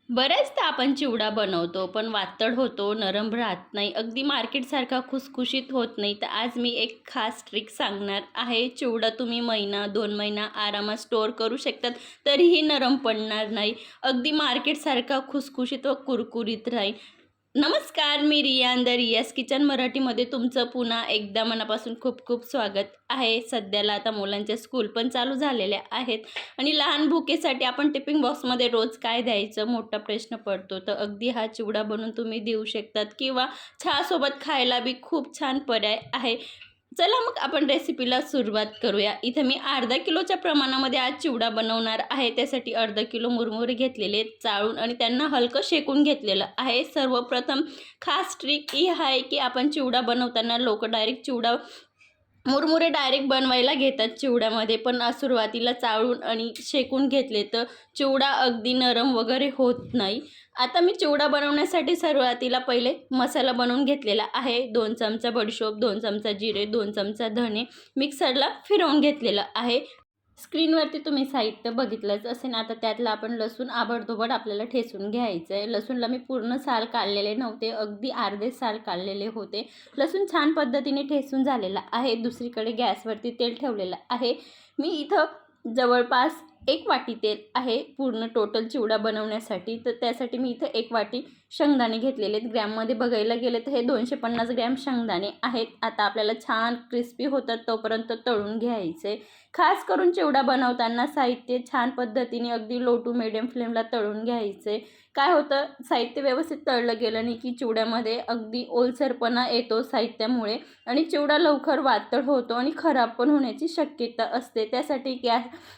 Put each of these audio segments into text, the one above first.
बऱ्याचदा आपण चिवडा बनवतो, पण वातड होतो, नरम राहत नाही, अगदी मार्केटसारखा खुसखुशीत होत नाही. तर आज मी एक खास ट्रिक सांगणार आहे. चिवडा तुम्ही महिना, 2 महिना आरामात स्टोअर करू शकतात, तरीही नरम पडणार नाही. अगदी मार्केटसारखा खुसखुशीत व कुरकुरीत राहील. नमस्कार, मी रिया रियाज किचन मराठीमध्ये तुमचं पुन्हा एकदा मनापासून खूप खूप स्वागत आहे. सध्याला आता मुलांच्या स्कूल पण चालू झालेल्या आहेत आणि लहान भुकेसाठी आपण टिफिन बॉक्समध्ये रोज काय द्यायचं मोठा प्रश्न पडतो. तर अगदी हा चिवडा बनवून तुम्ही देऊ शकतात किंवा चहासोबत खायला बी खूप छान पर्याय आहे. चला मग आपण रेसिपीला सुरुवात करूया. इथं मी अर्धा किलोच्या प्रमाणामध्ये आज चिवडा बनवणार आहे. त्यासाठी अर्धा किलो मुरमुरे घेतलेले चाळून आणि त्यांना हलकं शेकून घेतलेलं आहे. सर्वप्रथम खास ट्रिक ही आहे की आपण चिवडा बनवताना लोक डायरेक्ट मुरमुरे डायरेक्ट बनवायला घेतात चिवड्यामध्ये, पण सुरुवातीला चाळून आणि शेकून घेतले तर चिवडा अगदी नरम वगैरे होत नाही. आता मी चिवडा बनवण्यासाठी सुरुवातीला पहिले मसाला बनवून घेतलेला आहे. 2 चमचा बडीशोप, 2 चमचा जिरे, 2 चमचा धणे मिक्सरला फिरवून घेतलेलं आहे. स्क्रीनवरती तुम्ही साहित्य बघितलंच असेल. आता त्यातलं आपण लसूण आबडधोबड आपल्याला ठेचून घ्यायचं आहे. लसूणला मी पूर्ण साल काढलेले नव्हते, अगदी अर्धे साल काढलेले होते. लसूण छान पद्धतीने ठेचून झालेला आहे. दुसरीकडे गॅसवरती तेल ठेवलेलं आहे. मी इथं जवळपास 1 वाटी तेल आहे पूर्ण टोटल चिवडा बनवण्यासाठी. तर त्यासाठी मी इथं 1 वाटी शेंगदाणे घेतलेले आहेत. ग्रॅममध्ये बघायला गेले तर हे 250 ग्रॅम शेंगदाणे आहेत. आता आपल्याला छान क्रिस्पी होतात तोपर्यंत तळून घ्यायचे. खास करून चिवडा बनवताना साहित्य छान पद्धतीने अगदी लो टू मिडियम फ्लेमला तळून घ्यायचे. काय होतं, साहित्य व्यवस्थित तळलं गेलं नाही की चिवड्यामध्ये अगदी ओलसरपणा येतो साहित्यामुळे आणि चिवडा लवकर वातड होतो आणि खराब पण होण्याची शक्यता असते. त्यासाठी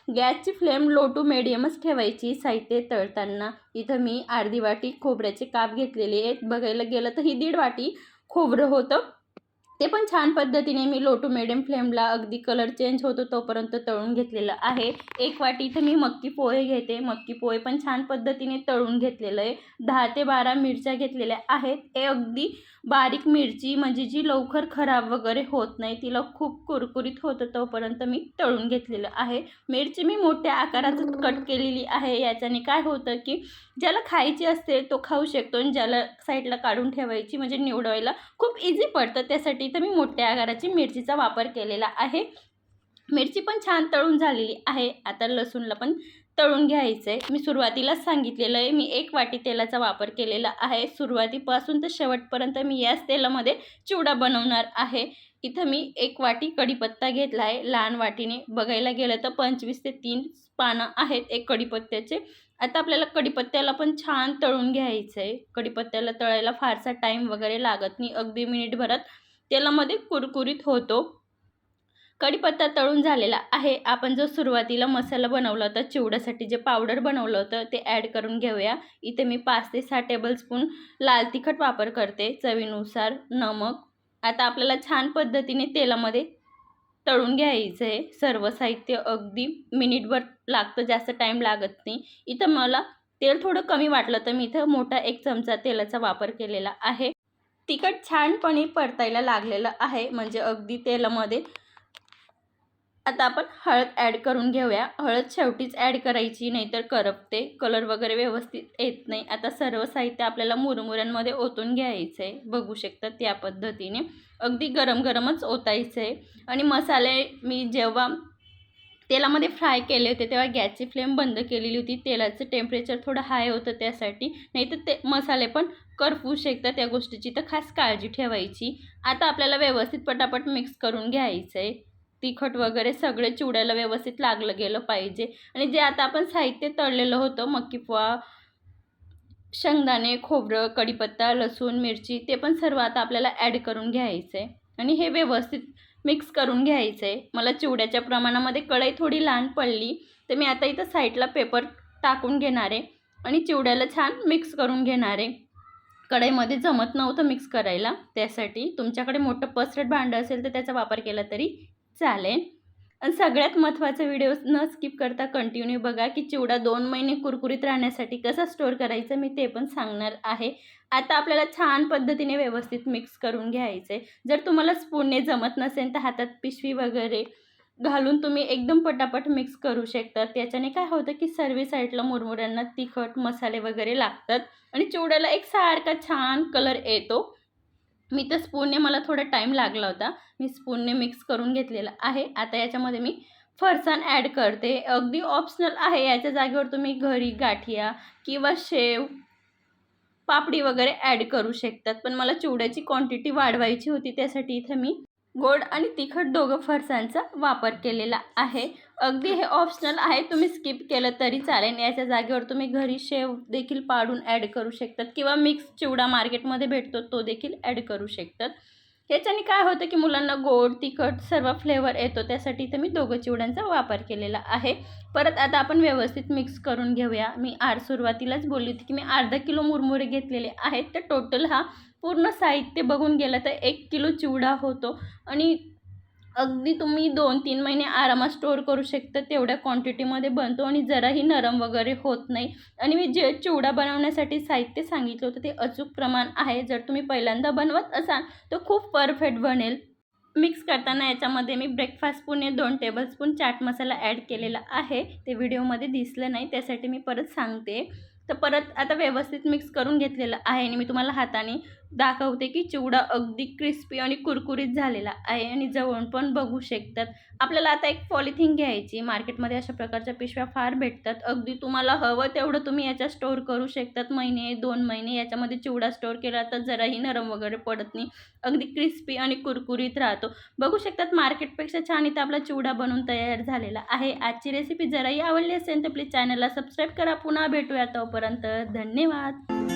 गॅसची फ्लेम लो टू मिडियमच ठेवायची साहित्य तळताना. इथं मी अर्धी वाटी खोबऱ्याचे काप घेतलेले आहेत. बघायला गेलं तर ही 1.5 वाटी खोबरं होतं. ते पण छान पद्धतीने मी लो टू मिडियम फ्लेमला अगदी कलर चेंज होतो तोपर्यंत तळून घेतलेलं आहे. 1 वाटी इथं मी मक्की पोहे घेते. मक्की पोहे पण छान पद्धतीने तळून घेतलेलं आहे. 10 ते 12 मिरच्या घेतलेल्या आहेत. हे अगदी बारीक मिरची म्हणजे जी लवकर खराब वगैरे होत नाही, तिला खूप कुरकुरीत होतं तोपर्यंत मी तळून घेतलेलं आहे. मिरची मी मोठ्या आकारात कट केलेली आहे. याच्याने काय होतं की ज्याला खायची असते तो खाऊ शकतो आणि ज्याला साईडला काढून ठेवायची म्हणजे निवडवायला खूप इझी पडतं. त्यासाठी इथं मी मोठ्या आकाराची मिरचीचा वापर केलेला आहे. मिरची पण छान तळून झालेली आहे. आता लसूणला पण तळून घ्यायचं आहे. मी सुरुवातीलाच सांगितलेलं आहे, मी 1 वाटी तेलाचा वापर केलेला आहे. सुरुवातीपासून तर शेवटपर्यंत मी याच तेलामध्ये चिवडा बनवणार आहे. इथं मी 1 वाटी कढीपत्ता घेतला आहे. लहान वाटीने बघायला गेलं तर 25 ते 30 पानं आहेत एक कढीपत्त्याचे. आता आपल्याला कढीपत्त्याला पण छान तळून घ्यायचं आहे. कढीपत्त्याला तळायला फारसा टाईम वगैरे लागत नाही. अगदी मिनिटभरात तेलामध्ये कुरकुरीत होतो. कढीपत्ता तळून झालेला आहे. आपण जो सुरुवातीला मसाला बनवला होता चिवड्यासाठी, जे पावडर बनवलं होतं ते ॲड करून घेऊया. इथे मी 5 ते 6 टेबलस्पून लाल तिखट वापर करते, चवीनुसार नमक. आता आपल्याला छान पद्धतीने तेलामध्ये तळून घ्यायचं आहे. सर्व साहित्य अगदी मिनिटभर लागतं, जास्त टाईम लागत नाही. इथं मला तेल थोडं कमी वाटलं तर मी इथं मोठा 1 चमचा तेलाचा वापर केलेला आहे. तिखट छानपणे परतायला लागलेलं आहे म्हणजे अगदी तेलामध्ये. आता आपण हळद ॲड करून घेऊया. हळद शेवटीच ॲड करायची, नाहीतर करपते, कलर वगैरे व्यवस्थित येत नाही. आता सर्व साहित्य आपल्याला मुरमुऱ्यांमध्ये ओतून घ्यायचं आहे. बघू शकता त्या पद्धतीने अगदी गरम गरमच ओतायचं आहे. आणि मसाले मी जेव्हा तेलामध्ये फ्राय केले होते तेव्हा गॅसची फ्लेम बंद केलेली होती. तेलाचं टेम्परेचर थोडं हाय होतं त्यासाठी, नाहीतर ते मसाले पण करपू शकतात. त्या गोष्टीची तर खास काळजी ठेवायची. आता आपल्याला व्यवस्थित पटापट मिक्स करून घ्यायचं आहे. तिखट वगैरे सगळे चिवड्याला व्यवस्थित लागलं गेलं पाहिजे. आणि जे आता आपण साहित्य तळलेलं होतं, मक्की पोहा, शेंगदाणे, खोबरं, कढीपत्ता, लसूण, मिरची, ते पण सर्व आता आपल्याला ॲड करून घ्यायचं आहे आणि हे व्यवस्थित मिक्स करून घ्यायचं आहे. मला चिवड्याच्या प्रमाणामध्ये कढई थोडी लहान पडली, तर मी आता इथं साईडला पेपर टाकून घेणार आहे आणि चिवड्याला छान मिक्स करून घेणार आहे. कढईमध्ये जमत नव्हतं मिक्स करायला, त्यासाठी तुमच्याकडे मोठं पसरट भांडं असेल तर त्याचा वापर केला तरी चालेल. आणि सगळ्यात महत्त्वाचा व्हिडिओ न स्किप करता कंटिन्यू बघा की चिवडा 2 महिने कुरकुरीत राहण्यासाठी कसा स्टोअर करायचं मी ते पण सांगणार आहे. आता आपल्याला छान पद्धतीने व्यवस्थित मिक्स करून घ्यायचं आहे. जर तुम्हाला स्पूनने जमत नसेल तर हातात पिशवी वगैरे घालून तुम्ही एकदम पटापट मिक्स करू शकता. त्याच्याने काय होतं की सर्व साईडला मुरमुऱ्यांना तिखट मसाले वगैरे लागतात आणि चिवड्याला एक सारखा छान कलर येतो. मी तर स्पूनने मला थोडा टाईम लागला होता. मी स्पूनने मिक्स करून घेतलेलं आहे. आता याच्यामध्ये मी फरसाण ॲड करते. अगदी ऑप्शनल आहे. याच्या जागेवर तुम्ही घरी गाठिया किंवा शेव, पापडी वगैरे ॲड करू शकतात. पण मला चिवड्याची क्वांटिटी वाढवायची होती. त्यासाठी इथे मी गोड आणि तिखट दोघं फरसाणचा वापर केलेला आहे. अगदी हे ऑप्शनल आहे. तुम्ही स्किप केलं तरी चालेल. याच्या जागेवर तुम्ही घरी शेव देखील पाडून ॲड करू शकतात किंवा मिक्स चिवडा मार्केटमध्ये भेटतो तो देखील ॲड करू शकतात. याच्याने काय होतं की मुलांना गोड, तिखट सर्व फ्लेवर येतो. त्यासाठी इथे मी दोघं चिवड्यांचा वापर केलेला आहे. परत आता आपण व्यवस्थित मिक्स करून घेऊया. मी सुरुवातीलाच बोलली होती की मी अर्धा किलो मुरमुरे घेतलेले आहेत. तर टोटल हा पूर्ण साहित्य बघून गेलं तर 1 किलो चिवडा होतो आणि अगदी तुम्ही 2-3 महिने आरामात स्टोअर करू शकता. तेवढ्या क्वांटिटीमध्ये बनतो आणि जराही नरम वगैरे होत नाही. आणि मी जे चिवडा बनवण्यासाठी साहित्य सांगितलं होतं ते अचूक प्रमाण आहे. जर तुम्ही पहिल्यांदा बनवत असाल तर खूप परफेक्ट बनेल. मिक्स करताना याच्यामध्ये मी breakfast स्पूनने 2 tablespoon chaat masala add केलेला आहे. ते व्हिडिओमध्ये दिसलं नाही त्यासाठी मी परत सांगते. तर परत आता व्यवस्थित मिक्स करून घेतलेलं आहे आणि मी तुम्हाला हाताने दाखवते की चिवडा अगदी क्रिस्पी आणि कुरकुरीत झालेला आहे आणि जवळून पण बघू शकतात. आपल्याला आता एक पॉलिथिन घ्यायची. मार्केटमध्ये अशा प्रकारच्या पिशव्या फार भेटतात. अगदी तुम्हाला हवं तेवढं तुम्ही याच्यात स्टोअर करू शकतात. महिने 2 महिने याच्यामध्ये चिवडा स्टोअर केला तर जराही नरम वगैरे पडत नाही. अगदी क्रिस्पी आणि कुरकुरीत राहतो. बघू शकतात मार्केटपेक्षा छान इथं आपला चिवडा बनून तयार झालेला आहे. आजची रेसिपी जराही आवडली असेल तर प्लीज चॅनलला सबस्क्राईब करा. पुन्हा भेटूया तोपर्यंत धन्यवाद.